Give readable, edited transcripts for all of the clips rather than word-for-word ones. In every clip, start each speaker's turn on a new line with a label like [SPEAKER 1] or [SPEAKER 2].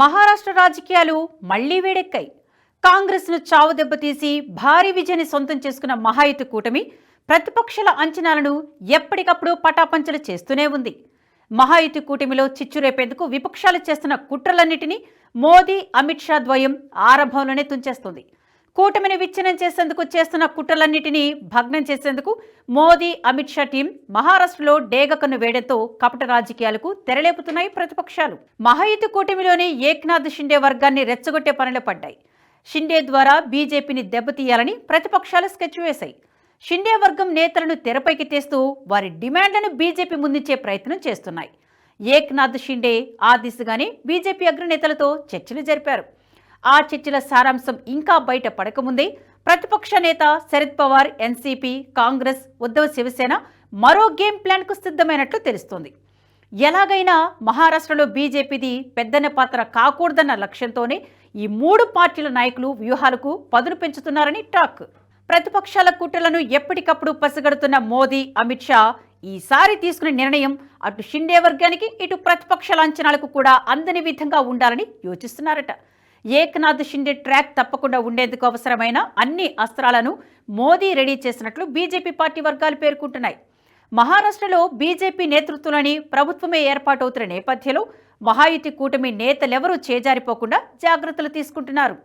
[SPEAKER 1] మహారాష్ట్ర రాజకీయాలు మళ్లీ వేడెక్కాయి. కాంగ్రెస్ను చావు దెబ్బతీసి భారీ విజయాన్ని సొంతం చేసుకున్న మహాయుతి కూటమి ప్రతిపక్షాల అంచనాలను ఎప్పటికప్పుడు పటాపంచలు చేస్తూనే ఉంది. మహాయుతి కూటమిలో చిచ్చురేపేందుకు విపక్షాలు చేస్తున్న కుట్రలన్నిటినీ మోదీ, అమిత్ షా ద్వయం ఆరంభంలోనే తుంచేస్తుంది. కూటమిని విచ్ఛిన్నం చేసేందుకు చేస్తున్న కుట్రలన్నిటినీ భగ్నం చేసేందుకు మోదీ, అమిత్ షా టీం మహారాష్ట్రలో డేగకన్ను వేయడంతో కపట రాజకీయాలకు తెరలేపుతున్నాయి ప్రతిపక్షాలు. మహాయుతి కూటమిలోని ఏక్నాథ్ షిండే వర్గాన్ని రెచ్చగొట్టే పనులు పడ్డాయి. షిండే ద్వారా బీజేపీని దెబ్బతీయాలని ప్రతిపక్షాలు స్కెచ్ వేశాయి. షిండే వర్గం నేతలను తెరపైకి తెస్తూ వారి డిమాండ్లను బీజేపీ ముందుంచే ప్రయత్నం చేస్తున్నాయి. ఏక్నాథ్ షిండే ఆ దిశగానే బీజేపీ అగ్రనేతలతో చర్చలు జరిపారు. ఆ చర్చల సారాంశం ఇంకా బయట పడకముందే ప్రతిపక్ష నేత శరద్ పవార్, ఎన్సీపీ, కాంగ్రెస్, ఉద్ధవ్ శివసేన మరో గేమ్ ప్లాన్కు సిద్ధమైనట్లు తెలుస్తోంది. ఎలాగైనా మహారాష్ట్రలో బీజేపీది పెద్దన పాత్ర కాకూడదన్న లక్ష్యంతోనే ఈ మూడు పార్టీల నాయకులు వ్యూహాలకు పదును పెంచుతున్నారని టాక్. ప్రతిపక్షాల కుట్రలను ఎప్పటికప్పుడు పసిగడుతున్న మోదీ, అమిత్ షా ఈసారి తీసుకునే నిర్ణయం అటు షిండే వర్గానికి, ఇటు ప్రతిపక్షాల అంచనాలకు కూడా అందని విధంగా ఉండాలని యోచిస్తున్నారట. ఏక్నాథ్ షిండే ట్రాక్ తప్పకుండా ఉండేందుకు అవసరమైన అన్ని అస్త్రాలను మోదీ రెడీ చేసినట్లు బీజేపీ పార్టీ వర్గాలు పేర్కొంటున్నాయి. మహారాష్ట్రలో బీజేపీ నేతృత్వంలోని ప్రభుత్వమే ఏర్పాటవుతున్న నేపథ్యంలో మహాయుతి కూటమి నేతలెవరూ చేజారిపోకుండా జాగ్రత్తలు తీసుకుంటున్నారు.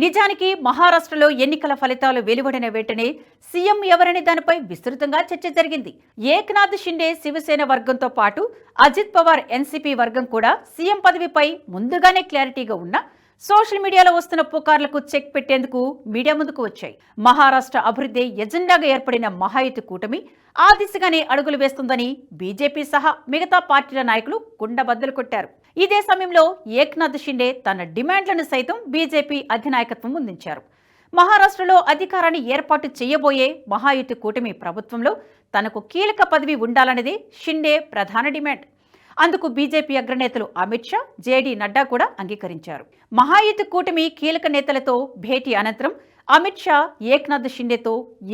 [SPEAKER 1] నిజానికి మహారాష్ట్రలో ఎన్నికల ఫలితాలు వెలువడిన వెంటనే సీఎం ఎవరనే దానిపై విస్తృతంగా చర్చ జరిగింది. ఏక్నాథ్ షిండే శివసేన వర్గంతో పాటు అజిత్ పవార్ ఎన్సీపీ వర్గం కూడా సీఎం పదవిపై ముందుగానే క్లారిటీగా ఉన్న సోషల్ మీడియాలో వస్తున్న పుకార్లకు చెక్ పెట్టేందుకు మీడియా ముందుకు వచ్చాయి. మహారాష్ట్ర అభివృద్ధి ఎజెండాగా ఏర్పడిన మహాయుతి కూటమి ఆ దిశగానే అడుగులు వేస్తుందని బీజేపీ సహా మిగతా పార్టీల నాయకులు కుండబద్దలు కొట్టారు. ఇదే సమయంలో ఏక్నాథ్ షిండే తన డిమాండ్లను సైతం బీజేపీ అధినాయకత్వం ముందుంచారు. మహారాష్ట్రలో అధికారాన్ని ఏర్పాటు చేయబోయే మహాయుతి కూటమి ప్రభుత్వంలో తనకు కీలక పదవి ఉండాలన్నదే షిండే ప్రధాన డిమాండ్. అందుకు బీజేపీ అగ్రనేతలు అమిత్ షా, జేడీ నడ్డా కూడా అంగీకరించారు. మహాయుతి కూటమి కీలక నేతలతో భేటీ అనంతరం అమిత్ షా ఏక్నాథ్ షిండేతో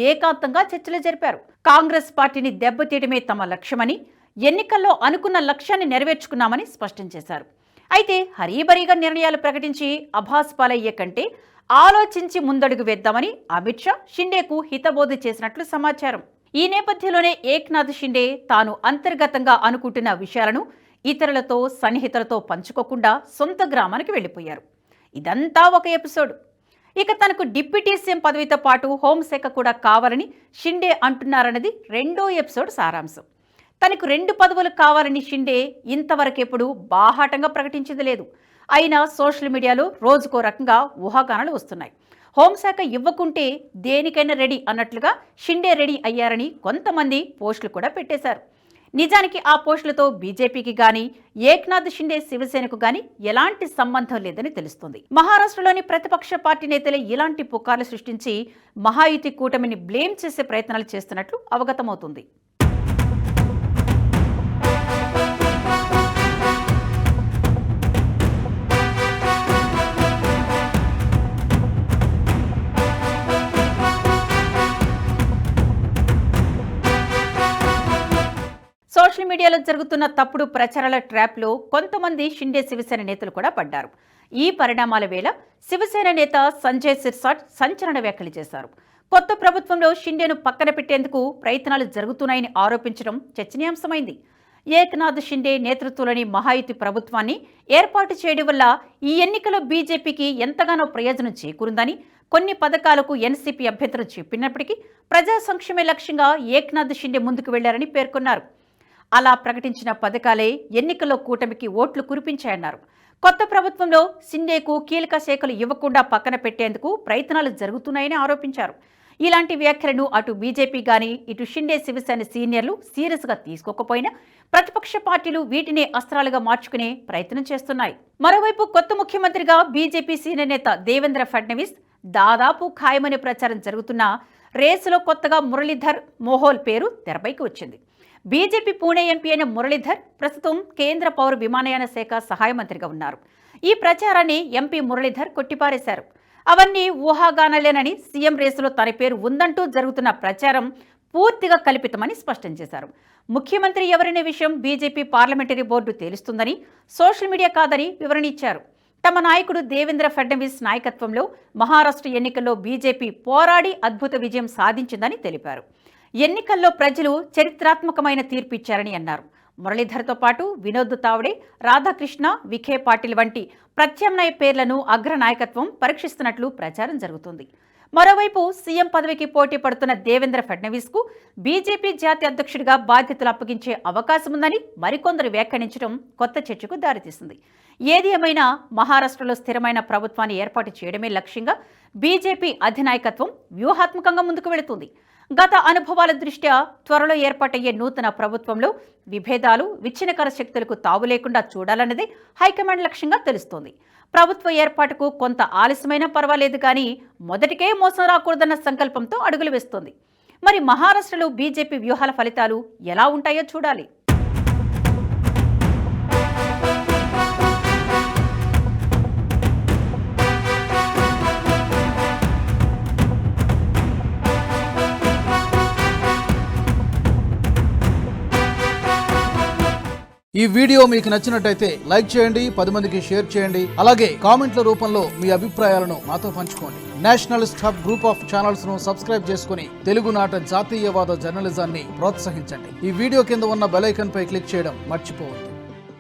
[SPEAKER 1] ఏకాంతంగా చర్చలు జరిపారు. కాంగ్రెస్ పార్టీని దెబ్బతీయడమే తమ లక్ష్యమని, ఎన్నికల్లో అనుకున్న లక్ష్యాన్ని నెరవేర్చుకున్నామని స్పష్టం చేశారు. అయితే హరీబరీగా నిర్ణయాలు ప్రకటించి అభాస్ పాలయ్యే కంటే ఆలోచించి ముందడుగు వేద్దామని అమిత్ షా షిండేకు హితబోధ చేసినట్లు సమాచారం. ఈ నేపథ్యంలోనే ఏక్నాథ్ షిండే తాను అంతర్గతంగా అనుకుంటున్న విషయాలను ఇతరులతో, సన్నిహితులతో పంచుకోకుండా సొంత గ్రామానికి వెళ్లిపోయారు. ఇదంతా ఒక ఎపిసోడ్. ఇక తనకు డిప్యూటీ సీఎం పదవితో పాటు హోంశాఖ కూడా కావాలని షిండే అంటున్నారన్నది రెండో ఎపిసోడ్ సారాంశం. తనకు 2 పదవులు కావాలని షిండే ఇంతవరకెప్పుడు బాహాటంగా ప్రకటించింది లేదు. అయినా సోషల్ మీడియాలో రోజుకో రకంగా ఊహాగానాలు వస్తున్నాయి. హోంశాఖ ఇవ్వకుంటే దేనికైనా రెడీ అన్నట్లుగా షిండే రెడీ అయ్యారని కొంతమంది పోస్టులు కూడా పెట్టేశారు. నిజానికి ఆ పోస్టులతో బీజేపీకి గానీ, ఏక్నాథ్ షిండే శివసేనకు గానీ ఎలాంటి సంబంధం లేదని తెలుస్తుంది. మహారాష్ట్రలోని ప్రతిపక్ష పార్టీ నేతలే ఇలాంటి పుకార్లు సృష్టించి మహాయుతి కూటమిని బ్లేమ్ చేసే ప్రయత్నాలు చేస్తున్నట్లు అవగతమవుతుంది. సోషల్ మీడియాలో జరుగుతున్న తప్పుడు ప్రచారాల ట్రాప్లో కొంతమంది షిండే శివసేన నేతలు కూడా పడ్డారు. ఈ పరిణామాల వేళ శివసేన నేత సంజయ్ సిర్సాట్ సంచలన వ్యాఖ్యలు చేశారు. కొత్త ప్రభుత్వంలో షిండేను పక్కన పెట్టేందుకు ప్రయత్నాలు జరుగుతున్నాయని ఆరోపించడం చర్చనీయాంశమైంది. ఏక్నాథ్ షిండే నేతృత్వంలోని మహాయుతి ప్రభుత్వాన్ని ఏర్పాటు చేయడం వల్ల ఈ ఎన్నికలో బీజేపీకి ఎంతగానో ప్రయోజనం చేకూరిందని, కొన్ని పథకాలకు ఎన్సీపీ అభ్యంతరం చెప్పినప్పటికీ ప్రజా సంక్షేమే లక్ష్యంగా ఏక్నాథ్ షిండే ముందుకు వెళ్లారని పేర్కొన్నారు. అలా ప్రకటించిన పథకాలే ఎన్నికల్లో కూటమికి ఓట్లు కురిపించాయన్నారు. కొత్త ప్రభుత్వంలో షిండేకు కీలక శాఖలు ఇవ్వకుండా పక్కన పెట్టేందుకు ప్రయత్నాలు జరుగుతున్నాయని ఆరోపించారు. ఇలాంటి వ్యాఖ్యలను అటు బీజేపీ గానీ, ఇటు షిండే శివసేన సీనియర్లు సీరియస్గా తీసుకోకపోయినా ప్రతిపక్ష పార్టీలు వీటినే అస్త్రాలుగా మార్చుకునే ప్రయత్నం చేస్తున్నాయి. మరోవైపు కొత్త ముఖ్యమంత్రిగా బీజేపీ సీనియర్ నేత దేవేంద్ర ఫడ్నవీస్ దాదాపు ఖాయమనే ప్రచారం జరుగుతున్న రేసులో కొత్తగా మురళీధర్ మోహోల్ పేరు తెరపైకి వచ్చింది. బీజేపీ పూణే ఎంపీ అయిన మురళీధర్ ప్రస్తుతం కేంద్ర పౌర విమానయాన శాఖ సహాయ మంత్రిగా ఉన్నారు. ఈ ప్రచారాన్ని ఎంపీ మురళీధర్ కొట్టిపారేశారు. అవన్నీ ఊహాగానాలేనని, సీఎం రేసులో తన పేరు ఉందంటూ జరుగుతున్న ప్రచారం పూర్తిగా కల్పితమని స్పష్టం చేశారు. ముఖ్యమంత్రి ఎవరనే విషయం బీజేపీ పార్లమెంటరీ బోర్డు తేలుస్తుందని, సోషల్ మీడియా కాదని వివరణ ఇచ్చారు. తమ నాయకుడు దేవేంద్ర ఫడ్నవీస్ నాయకత్వంలో మహారాష్ట్ర ఎన్నికల్లో బీజేపీ పోరాడి అద్భుత విజయం సాధించిందని తెలిపారు. ఎన్నికల్లో ప్రజలు చరిత్రాత్మకమైన తీర్పు ఇచ్చారని అన్నారు. మురళీధర్తో పాటు వినోద్ తావడే, రాధాకృష్ణ, విఖే పాటిల్ వంటి ప్రత్యామ్నాయ పేర్లను అగ్ర నాయకత్వం పరీక్షిస్తున్నట్లు ప్రచారం జరుగుతుంది. మరోవైపు సీఎం పదవికి పోటీ పడుతున్న దేవేంద్ర ఫడ్నవీస్కు బీజేపీ జాతీయ అధ్యక్షుడిగా బాధ్యతలు అప్పగించే అవకాశం ఉందని మరికొందరు వ్యాఖ్యానించడం కొత్త చర్చకు దారితీసింది. ఏది ఏమైనా మహారాష్ట్రలో స్థిరమైన ప్రభుత్వాన్ని ఏర్పాటు చేయడమే లక్ష్యంగా బీజేపీ అధినాయకత్వం వ్యూహాత్మకంగా ముందుకు వెళుతుంది. గత అనుభవాల దృష్ట్యా త్వరలో ఏర్పాటయ్యే నూతన ప్రభుత్వంలో విభేదాలు, విచ్ఛిన్నకర శక్తులకు తావు లేకుండా చూడాలన్నదే హైకమాండ్ లక్ష్యంగా తెలుస్తోంది. ప్రభుత్వ ఏర్పాటుకు కొంత ఆలస్యమైనా పర్వాలేదు కానీ మొదటికే మోసం రాకూడదన్న సంకల్పంతో అడుగులు వేస్తోంది. మరి మహారాష్ట్రలో బీజేపీ వ్యూహాల ఫలితాలు ఎలా ఉంటాయో చూడాలి.
[SPEAKER 2] ఈ వీడియో మీకు నచ్చినట్టయితే లైక్ చేయండి, 10 మందికి షేర్ చేయండి. అలాగే కామెంట్ల రూపంలో మీ అభిప్రాయాలను మాతో పంచుకోండి. Nationalist hub group of channels ను సబ్స్క్రైబ్ చేసుకుని తెలుగునాట జాతీయవాద జర్నలిజాన్ని ప్రోత్సహించండి. ఈ వీడియో కింద ఉన్న బెల్ ఐకాన్ పై క్లిక్ చేయడం మర్చిపోవద్దు.